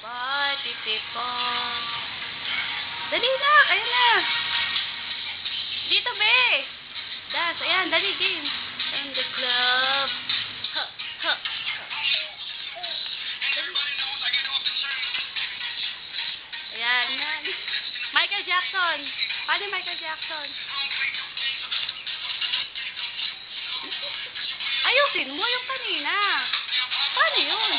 Party people. Dali na, ayan na. Dito, be. Dance, ayan, dali, game. In the club. Ha, ha, ha. Ayan, yan. Michael Jackson. Paano Michael Jackson? Ayusin mo yung kanina. Paano yun?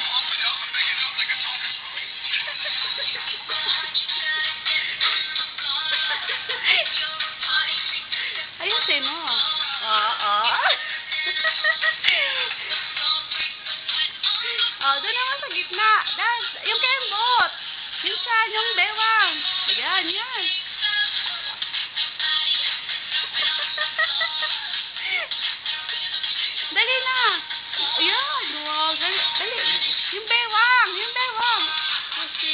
Ayusin mo. Oo. Oh, doon naman sa gitna. Dance. Yung kembot. Minsan, yung bewang. Ayan, yan. Dali na. Ayan. Wow, dali. Dali. Yung bewang. Yung bewang. Kasi...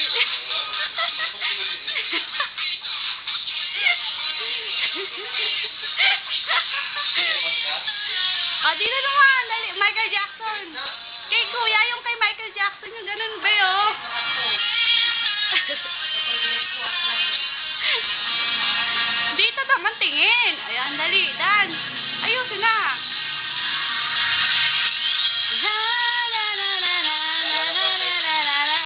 Ah, dito naman. Dali. Michael Jackson. Kay kuya, yung kay Michael Jackson, yung ganun ba yun? Dito naman tingin.